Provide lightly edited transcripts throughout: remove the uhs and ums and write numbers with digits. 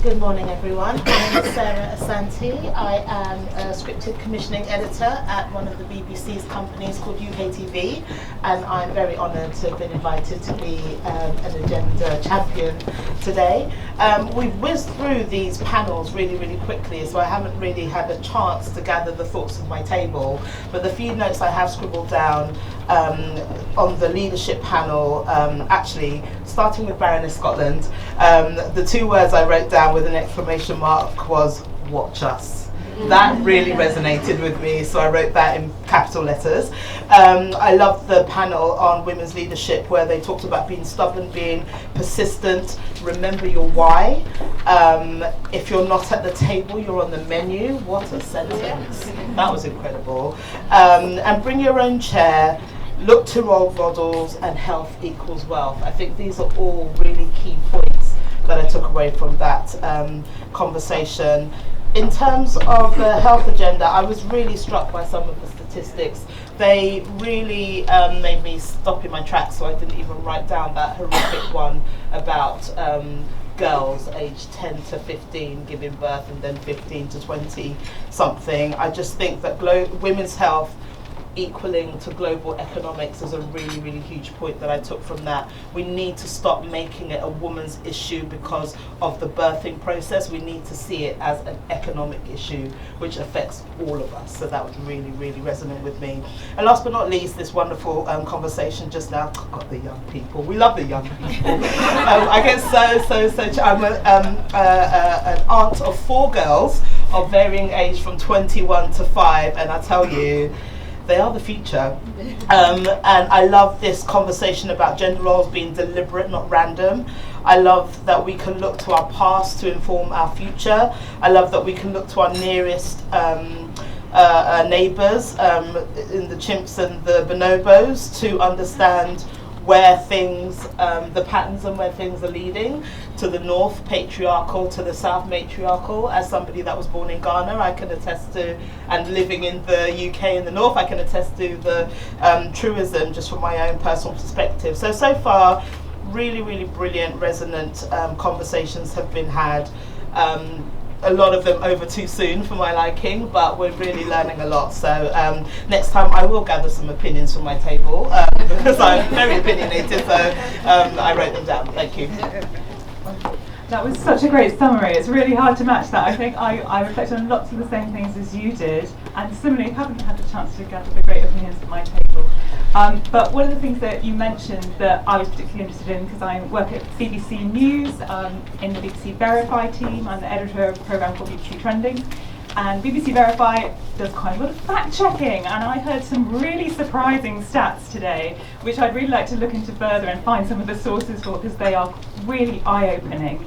Good morning, everyone. My name is Sarah Asante. I am a scripted commissioning editor at one of the BBC's companies called UKTV, and I'm very honoured to have been invited to be an agenda champion today. We've whizzed through these panels really quickly, so I haven't really had a chance to gather the thoughts of my table, but the few notes I have scribbled down on the leadership panel, actually starting with Baroness Scotland, the two words I wrote down with an exclamation mark was "watch us." That really resonated with me, so I wrote that in capital letters. I loved the panel on women's leadership where they talked about being stubborn, being persistent, remember your why. If you're not at the table, you're on the menu. What a sentence. That was incredible. And bring your own chair, look to role models, and health equals wealth. I think these are all really key points that I took away from that conversation. In terms of the health agenda, I was really struck by some of the statistics. They really made me stop in my tracks, so I didn't even write down that horrific one about girls aged 10 to 15 giving birth and then 15 to 20 something. I just think that women's health equaling to global economics is a really huge point that I took from that. We need to stop making it a woman's issue because of the birthing process. We need to see it as an economic issue which affects all of us. So that would really resonate with me. And last but not least, this wonderful conversation just now. God, the young people. We love the young people. I get so I'm an aunt of 4 girls of varying age from 21 to 5, and I tell you, they are the future. And I love this conversation about gender roles being deliberate, not random. I love that we can look to our past to inform our future. I love that we can look to our nearest neighbours in the chimps and the bonobos to understand where things, the patterns and where things are leading. To the north, patriarchal, to the south, matriarchal. As somebody that was born in Ghana, I can attest to, and living in the UK in the north, I can attest to the truism just from my own personal perspective. So far, really brilliant, resonant conversations have been had. A lot of them over too soon for my liking, but we're really learning a lot. So next time I will gather some opinions from my table because I'm very opinionated, so I wrote them down. Thank you. That was such a great summary. It's really hard to match that. I think I reflected on lots of the same things as you did, and similarly haven't had the chance to gather the great opinions at my table. But one of the things that you mentioned that I was particularly interested in, because I work at BBC News in the BBC Verify team. I'm the editor of a programme called BBC Trending. And BBC Verify does quite a lot of fact-checking, and I heard some really surprising stats today, which I'd really like to look into further and find some of the sources for, because they are really eye-opening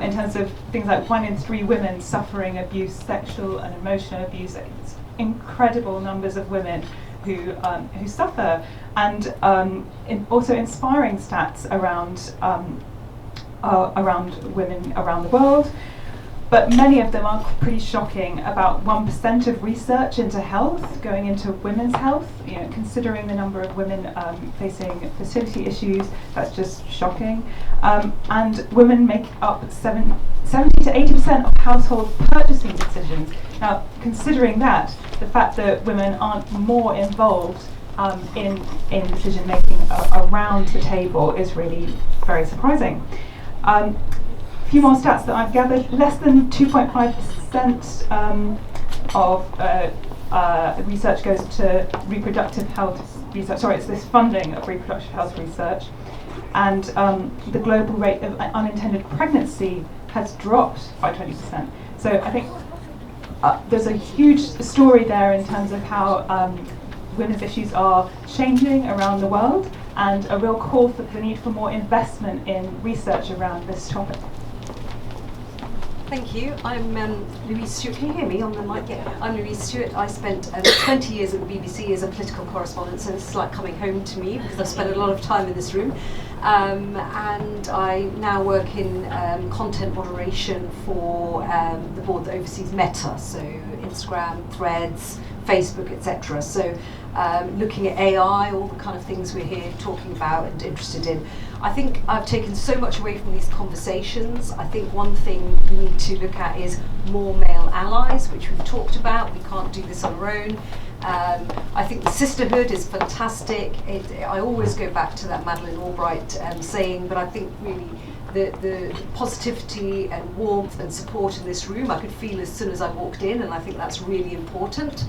in terms of things like 1 in 3 women suffering abuse, sexual and emotional abuse. It's incredible numbers of women who suffer, and also inspiring stats around women around the world. But many of them are pretty shocking. About 1% of research into health going into women's health. You know, considering the number of women facing fertility issues, that's just shocking. And women make up 70 to 80% of household purchasing decisions. Now, considering that, the fact that women aren't more involved in decision making around the table is really very surprising. Few more stats that I've gathered. Less than 2.5% of research goes to reproductive health research. Sorry, it's this funding of reproductive health research. And the global rate of unintended pregnancy has dropped by 20%. So I think there's a huge story there in terms of how women's issues are changing around the world, and a real call for the need for more investment in research around this topic. Thank you. I'm Louise Stewart. Can you hear me on the mic? Yeah. I'm Louise Stewart. I spent 20 years at the BBC as a political correspondent, so it's like coming home to me because I've spent a lot of time in this room. and I now work in content moderation for the board that oversees Meta, so Instagram, Threads, Facebook, etc. So looking at AI, all the kind of things we're here talking about and interested in. I think I've taken so much away from these conversations. I think one thing we need to look at is more male allies, which we've talked about. We can't do this on our own. I think the sisterhood is fantastic. I always go back to that Madeleine Albright saying, but I think really the positivity and warmth and support in this room I could feel as soon as I walked in, and I think that's really important.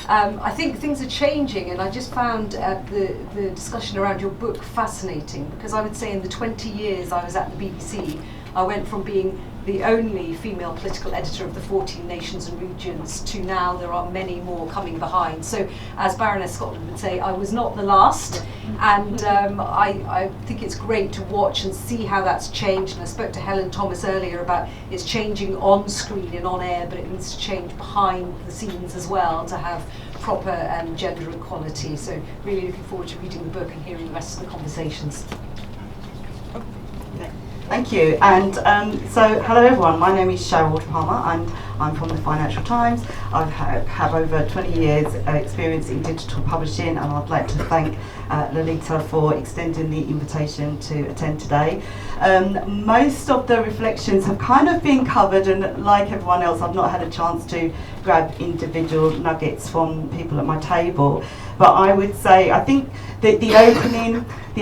I think things are changing, and I just found the discussion around your book fascinating, because I would say in the 20 years I was at the BBC, I went from being the only female political editor of the 14 nations and regions to now there are many more coming behind. So as Baroness Scotland would say, I was not the last, and I think it's great to watch and see how that's changed. And I spoke to Helen Thomas earlier about it's changing on screen and on air, but it needs to change behind the scenes as well to have proper gender equality. So really looking forward to reading the book and hearing the rest of the conversations. Thank you, and so hello everyone, my name is Cheryl Palmer and I'm from the Financial Times. I have over 20 years experience in digital publishing, and I'd like to thank Lolita for extending the invitation to attend today. Most of the reflections have kind of been covered, and like everyone else I've not had a chance to grab individual nuggets from people at my table. But I would say, I think that the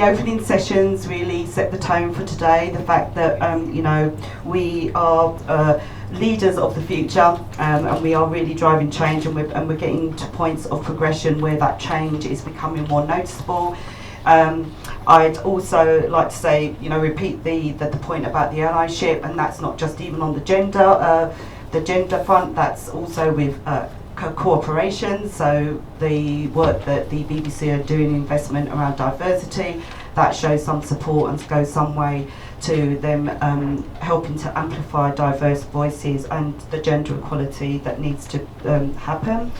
opening sessions really set the tone for today. The fact that you know, we are leaders of the future, and we are really driving change, and we're getting to points of progression where that change is becoming more noticeable. I'd also like to say, you know, repeat the point about the allyship, and that's not just even on the gender front. That's also with cooperation. So the work that the BBC are doing, investment around diversity, that shows some support and goes some way to them helping to amplify diverse voices and the gender equality that needs to happen.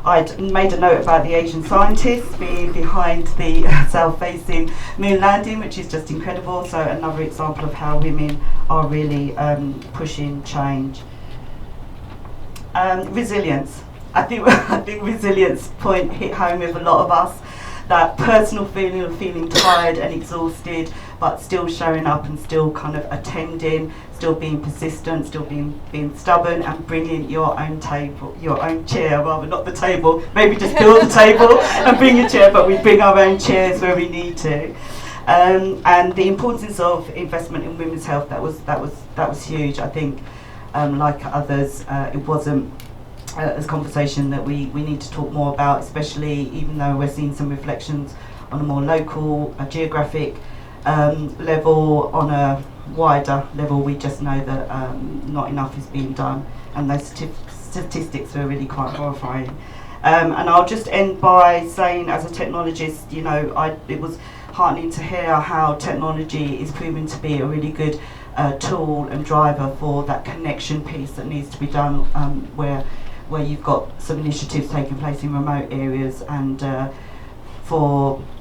I'd made a note about the Asian scientists being behind the south-facing moon landing, which is just incredible. So another example of how women are really pushing change. Resilience. I think resilience point hit home with a lot of us. That personal feeling of feeling tired and exhausted, but still showing up and still kind of attending, still being persistent, still being stubborn, and bringing your own table, your own chair, rather not the table. Maybe just build the table and bring a chair, but we bring our own chairs where we need to. And the importance of investment in women's health, that was huge. I think, like others, it wasn't as a conversation that we need to talk more about, especially even though we're seeing some reflections on a more local, geographic level, on a wider level. We just know that not enough is being done, and those statistics are really quite horrifying. And I'll just end by saying, as a technologist, you know, it was heartening to hear how technology is proving to be a really good tool and driver for that connection piece that needs to be done, where you've got some initiatives taking place in remote areas, and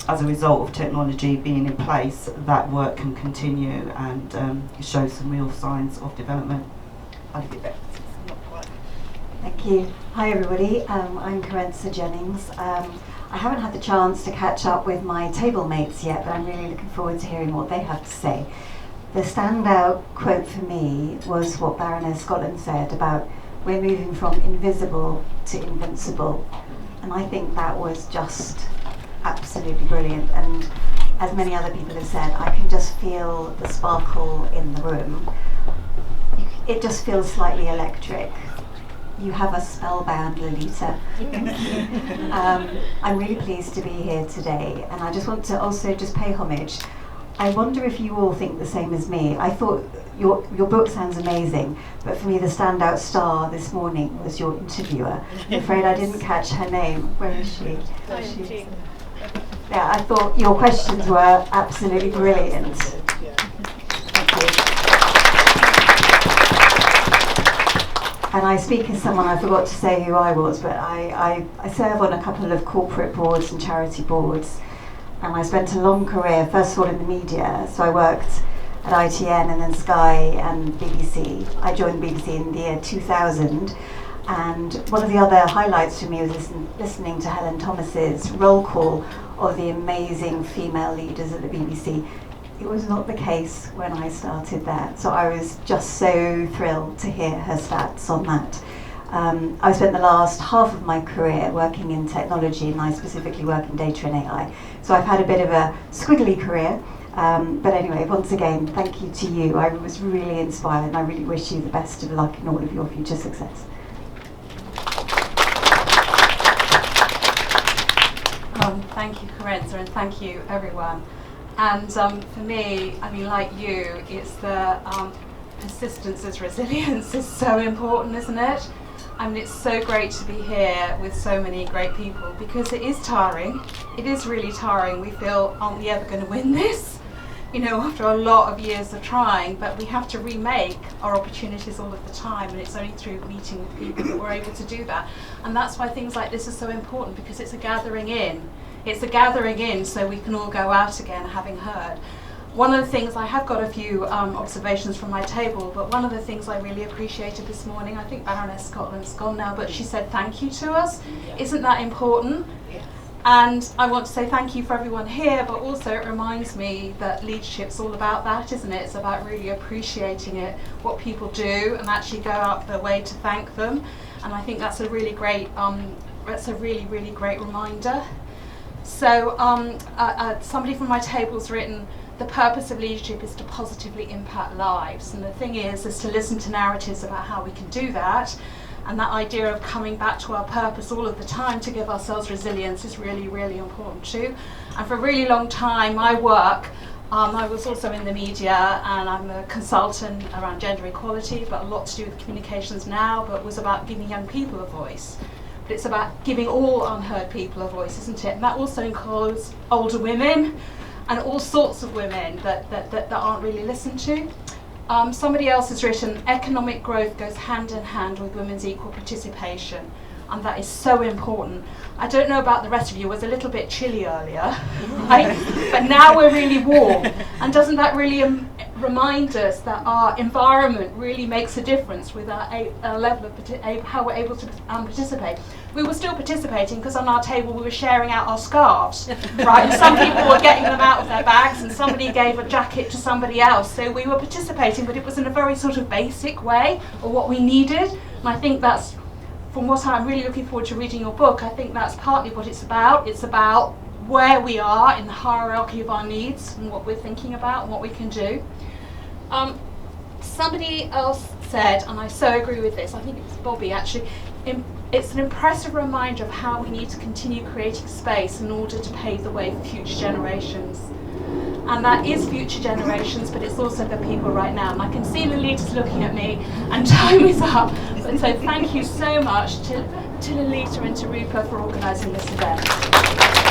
as a result of technology being in place, that work can continue and show some real signs of development. I'll leave it there. Thank you. Hi everybody, I'm Carenza Jennings. I haven't had the chance to catch up with my table mates yet, but I'm really looking forward to hearing what they have to say. The standout quote for me was what Baroness Scotland said about we're moving from invisible to invincible, and I think that was just absolutely brilliant. And as many other people have said, I can just feel the sparkle in the room. It just feels slightly electric. You have us spellbound, Lolita. I'm really pleased to be here today, and I just want to also just pay homage. I wonder if you all think the same as me. I thought your book sounds amazing, but for me the standout star this morning was your interviewer. I'm afraid I didn't catch her name. Where is she? Yeah, I thought your questions were absolutely brilliant. Thank you. And I speak as someone, I forgot to say who I was, but I serve on a couple of corporate boards and charity boards. and I spent a long career, first of all in the media. So I worked at ITN and then Sky and BBC. I joined the BBC in the year 2000, and one of the other highlights for me was listening to Helen Thomas's roll call of the amazing female leaders at the BBC. It was not the case when I started there, so I was just so thrilled to hear her stats on that. I spent the last half of my career working in technology, and I specifically work in data and AI. So I've had a bit of a squiggly career, but anyway, once again, thank you to you. I was really inspired, and I really wish you the best of luck in all of your future success. Thank you, Corinza, and thank you, everyone. And for me, I mean, like you, it's the persistence as resilience is so important, isn't it? I mean, it's so great to be here with so many great people, because it is tiring. It is really tiring. We feel, aren't we ever going to win this? You know, after a lot of years of trying, but we have to remake our opportunities all of the time, and it's only through meeting with people that we're able to do that. And that's why things like this are so important, because it's a gathering in. It's a gathering in so we can all go out again having heard. One of the things, I have got a few observations from my table, but one of the things I really appreciated this morning, I think Baroness Scotland's gone now, but she said thank you to us. Isn't that important? And I want to say thank you for everyone here, but also it reminds me that leadership's all about that, isn't it? It's about really appreciating it, what people do, and actually go out their way to thank them. And I think that's a really great, really great reminder. So somebody from my table's written, the purpose of leadership is to positively impact lives. And the thing is to listen to narratives about how we can do that. And that idea of coming back to our purpose all of the time to give ourselves resilience is really, really important too. And for a really long time, my work, I was also in the media, and I'm a consultant around gender equality, but a lot to do with communications now, but was about giving young people a voice. But it's about giving all unheard people a voice, isn't it? And that also includes older women and all sorts of women that aren't really listened to. Somebody else has written, economic growth goes hand in hand with women's equal participation, and that is so important. I don't know about the rest of you, it was a little bit chilly earlier, right? But now we're really warm, and doesn't that really remind us that our environment really makes a difference with our level of how we're able to participate? We were still participating because on our table we were sharing out our scarves, right? And some people were getting them out of their bags, and somebody gave a jacket to somebody else. So we were participating, but it was in a very sort of basic way of what we needed. And I think that's, from what I'm really looking forward to reading your book, I think that's partly what it's about. It's about where we are in the hierarchy of our needs and what we're thinking about and what we can do. Somebody else said, and I so agree with this, I think it was Bobby actually, it's an impressive reminder of how we need to continue creating space in order to pave the way for future generations. And that is future generations, but it's also the people right now. And I can see Lolita's looking at me, and time is up. And so thank you so much to Lolita and to Rupa for organising this event.